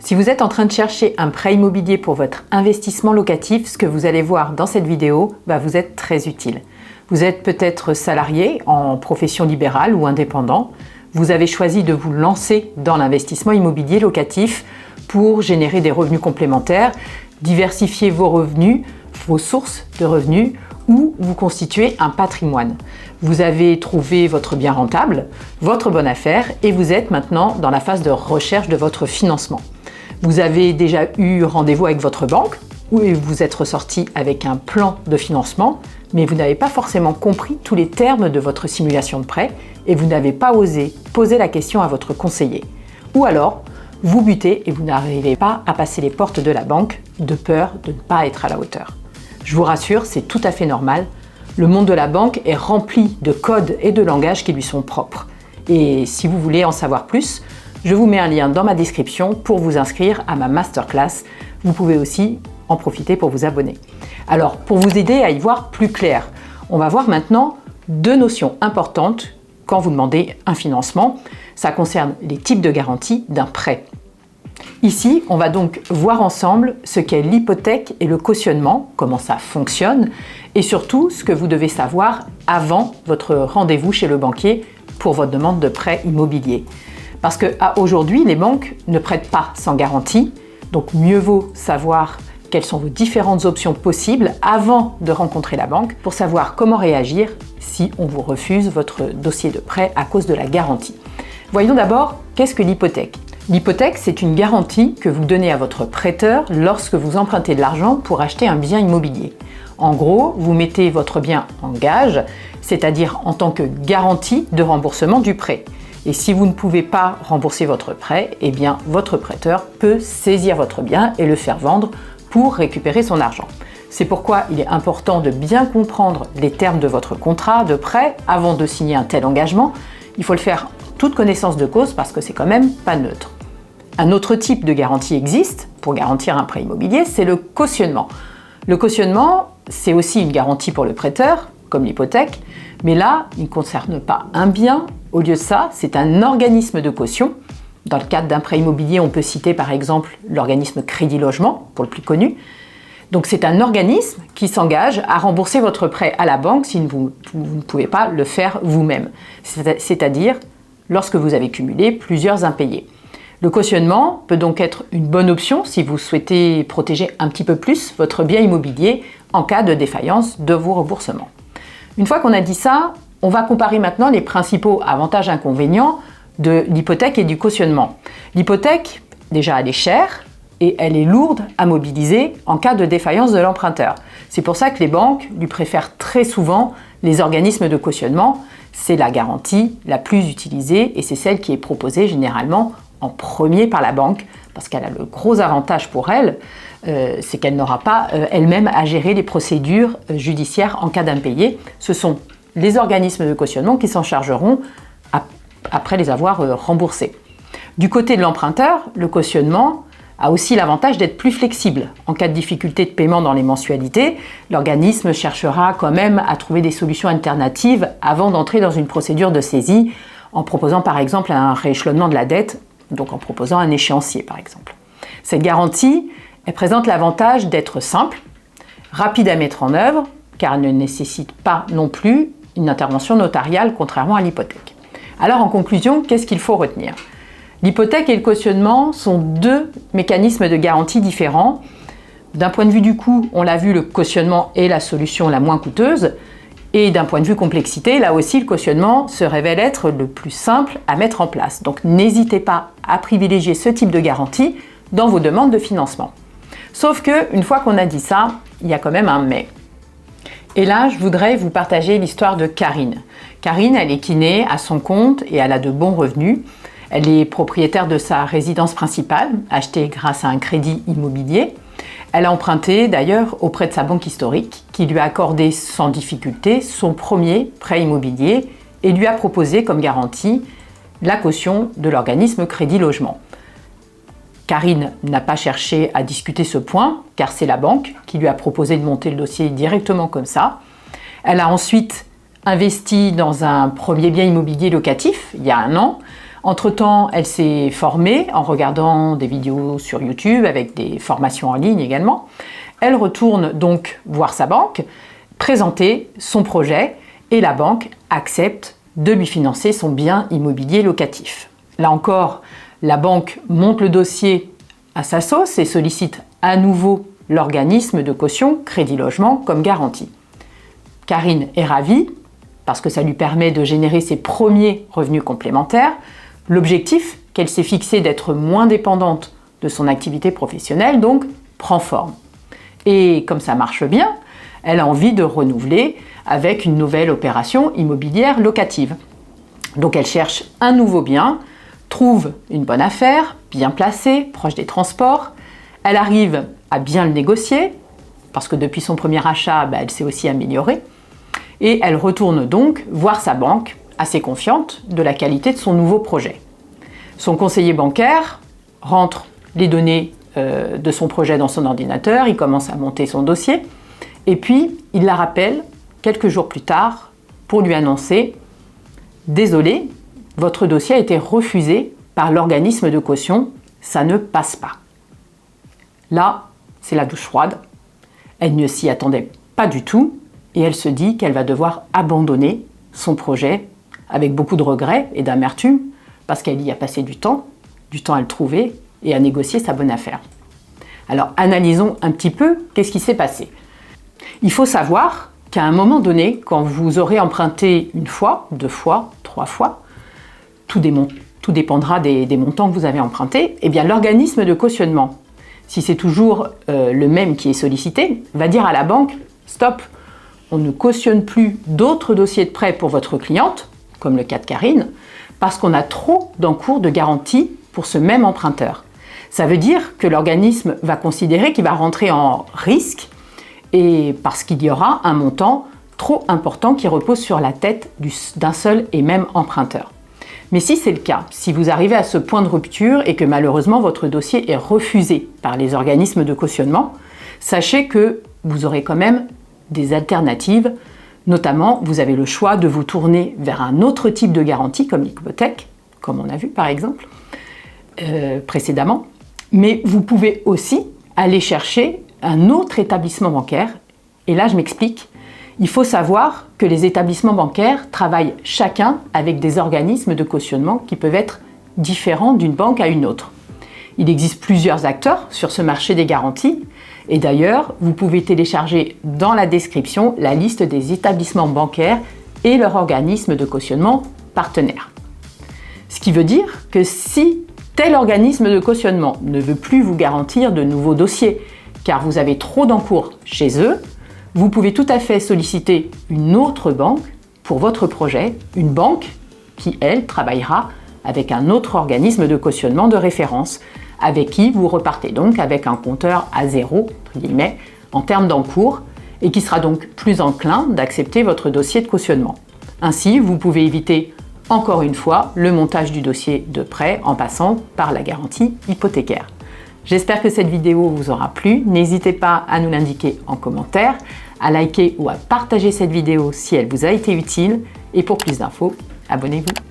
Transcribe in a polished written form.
Si vous êtes en train de chercher un prêt immobilier pour votre investissement locatif, ce que vous allez voir dans cette vidéo vous êtes très utile. Vous êtes peut-être salarié en profession libérale ou indépendant. Vous avez choisi de vous lancer dans l'investissement immobilier locatif pour générer des revenus complémentaires, diversifier vos revenus, vos sources de revenus ou vous constituer un patrimoine. Vous avez trouvé votre bien rentable, votre bonne affaire et vous êtes maintenant dans la phase de recherche de votre financement. Vous avez déjà eu rendez-vous avec votre banque ou vous êtes ressorti avec un plan de financement, mais vous n'avez pas forcément compris tous les termes de votre simulation de prêt et vous n'avez pas osé poser la question à votre conseiller. Ou alors, vous butez et vous n'arrivez pas à passer les portes de la banque de peur de ne pas être à la hauteur. Je vous rassure, c'est tout à fait normal. Le monde de la banque est rempli de codes et de langages qui lui sont propres. Et si vous voulez en savoir plus, je vous mets un lien dans ma description pour vous inscrire à ma masterclass. Vous pouvez aussi en profiter pour vous abonner. Alors, pour vous aider à y voir plus clair, on va voir maintenant deux notions importantes quand vous demandez un financement. Ça concerne les types de garanties d'un prêt. Ici, on va donc voir ensemble ce qu'est l'hypothèque et le cautionnement, comment ça fonctionne, et surtout ce que vous devez savoir avant votre rendez-vous chez le banquier pour votre demande de prêt immobilier. Parce qu'aujourd'hui, les banques ne prêtent pas sans garantie, donc mieux vaut savoir quelles sont vos différentes options possibles avant de rencontrer la banque pour savoir comment réagir si on vous refuse votre dossier de prêt à cause de la garantie. Voyons d'abord, qu'est-ce que l'hypothèque ? L'hypothèque, c'est une garantie que vous donnez à votre prêteur lorsque vous empruntez de l'argent pour acheter un bien immobilier. En gros, vous mettez votre bien en gage, c'est-à-dire en tant que garantie de remboursement du prêt. Et si vous ne pouvez pas rembourser votre prêt, eh bien votre prêteur peut saisir votre bien et le faire vendre pour récupérer son argent. C'est pourquoi il est important de bien comprendre les termes de votre contrat de prêt avant de signer un tel engagement. Il faut le faire en toute connaissance de cause parce que c'est quand même pas neutre. Un autre type de garantie existe pour garantir un prêt immobilier, c'est le cautionnement. Le cautionnement, c'est aussi une garantie pour le prêteur, comme l'hypothèque, mais là, il ne concerne pas un bien. Au lieu de ça, c'est un organisme de caution. Dans le cadre d'un prêt immobilier, on peut citer par exemple l'organisme Crédit Logement, pour le plus connu. Donc c'est un organisme qui s'engage à rembourser votre prêt à la banque si vous ne pouvez pas le faire vous-même. C'est-à-dire lorsque vous avez cumulé plusieurs impayés. Le cautionnement peut donc être une bonne option si vous souhaitez protéger un petit peu plus votre bien immobilier en cas de défaillance de vos remboursements. Une fois qu'on a dit ça, on va comparer maintenant les principaux avantages et inconvénients de l'hypothèque et du cautionnement. L'hypothèque, déjà, elle est chère et elle est lourde à mobiliser en cas de défaillance de l'emprunteur. C'est pour ça que les banques lui préfèrent très souvent les organismes de cautionnement. C'est la garantie la plus utilisée et c'est celle qui est proposée généralement en premier par la banque parce qu'elle a le gros avantage pour elle, c'est qu'elle n'aura pas elle-même à gérer les procédures judiciaires en cas d'impayé. Ce sont les organismes de cautionnement qui s'en chargeront après les avoir remboursés. Du côté de l'emprunteur, le cautionnement a aussi l'avantage d'être plus flexible. En cas de difficulté de paiement dans les mensualités, l'organisme cherchera quand même à trouver des solutions alternatives avant d'entrer dans une procédure de saisie, en proposant par exemple un rééchelonnement de la dette, donc en proposant un échéancier par exemple. Cette garantie, elle présente l'avantage d'être simple, rapide à mettre en œuvre, car elle ne nécessite pas non plus une intervention notariale, contrairement à l'hypothèque. Alors en conclusion, qu'est-ce qu'il faut retenir ? L'hypothèque et le cautionnement sont deux mécanismes de garantie différents. D'un point de vue du coût, on l'a vu, le cautionnement est la solution la moins coûteuse. Et d'un point de vue complexité, là aussi, le cautionnement se révèle être le plus simple à mettre en place. Donc n'hésitez pas à privilégier ce type de garantie dans vos demandes de financement. Sauf qu'une fois qu'on a dit ça, il y a quand même un mais. Et là, je voudrais vous partager l'histoire de Karine. Karine, elle est kiné à son compte et elle a de bons revenus. Elle est propriétaire de sa résidence principale, achetée grâce à un crédit immobilier. Elle a emprunté d'ailleurs auprès de sa banque historique, qui lui a accordé sans difficulté son premier prêt immobilier et lui a proposé comme garantie la caution de l'organisme Crédit Logement. Karine n'a pas cherché à discuter ce point, car c'est la banque qui lui a proposé de monter le dossier directement comme ça. Elle a ensuite investi dans un premier bien immobilier locatif, il y a 1 an, Entre-temps, elle s'est formée en regardant des vidéos sur YouTube avec des formations en ligne également. Elle retourne donc voir sa banque, présenter son projet et la banque accepte de lui financer son bien immobilier locatif. Là encore, la banque monte le dossier à sa sauce et sollicite à nouveau l'organisme de caution Crédit Logement comme garantie. Karine est ravie parce que ça lui permet de générer ses premiers revenus complémentaires. L'objectif qu'elle s'est fixé d'être moins dépendante de son activité professionnelle, donc, prend forme. Et comme ça marche bien, elle a envie de renouveler avec une nouvelle opération immobilière locative. Donc elle cherche un nouveau bien, trouve une bonne affaire, bien placée, proche des transports. Elle arrive à bien le négocier, parce que depuis son premier achat, elle s'est aussi améliorée. Et elle retourne donc voir sa banque, assez confiante de la qualité de son nouveau projet. Son conseiller bancaire rentre les données de son projet dans son ordinateur, il commence à monter son dossier, et puis il la rappelle quelques jours plus tard pour lui annoncer « Désolé, votre dossier a été refusé par l'organisme de caution, ça ne passe pas. » Là, c'est la douche froide. Elle ne s'y attendait pas du tout et elle se dit qu'elle va devoir abandonner son projet avec beaucoup de regrets et d'amertume parce qu'elle y a passé du temps à le trouver et à négocier sa bonne affaire. Alors, analysons un petit peu qu'est-ce qui s'est passé. Il faut savoir qu'à un moment donné, quand vous aurez emprunté une fois, 2 fois, 3 fois, tout dépendra des montants que vous avez empruntés, et bien l'organisme de cautionnement, si c'est toujours le même qui est sollicité, va dire à la banque « Stop, on ne cautionne plus d'autres dossiers de prêt pour votre cliente, comme le cas de Karine, parce qu'on a trop d'encours de garantie pour ce même emprunteur. » Ça veut dire que l'organisme va considérer qu'il va rentrer en risque et parce qu'il y aura un montant trop important qui repose sur la tête d'un seul et même emprunteur. Mais si c'est le cas, si vous arrivez à ce point de rupture et que malheureusement votre dossier est refusé par les organismes de cautionnement, sachez que vous aurez quand même des alternatives. Notamment, vous avez le choix de vous tourner vers un autre type de garantie comme l'hypothèque, comme on a vu par exemple précédemment. Mais vous pouvez aussi aller chercher un autre établissement bancaire. Et là, je m'explique. Il faut savoir que les établissements bancaires travaillent chacun avec des organismes de cautionnement qui peuvent être différents d'une banque à une autre. Il existe plusieurs acteurs sur ce marché des garanties. Et d'ailleurs, vous pouvez télécharger dans la description la liste des établissements bancaires et leurs organismes de cautionnement partenaires. Ce qui veut dire que si tel organisme de cautionnement ne veut plus vous garantir de nouveaux dossiers car vous avez trop d'encours chez eux, vous pouvez tout à fait solliciter une autre banque pour votre projet, une banque qui, elle, travaillera avec un autre organisme de cautionnement de référence, avec qui vous repartez donc avec un compteur à zéro, entre guillemets, en termes d'encours, et qui sera donc plus enclin d'accepter votre dossier de cautionnement. Ainsi, vous pouvez éviter encore une fois le montage du dossier de prêt en passant par la garantie hypothécaire. J'espère que cette vidéo vous aura plu. N'hésitez pas à nous l'indiquer en commentaire, à liker ou à partager cette vidéo si elle vous a été utile. Et pour plus d'infos, abonnez-vous.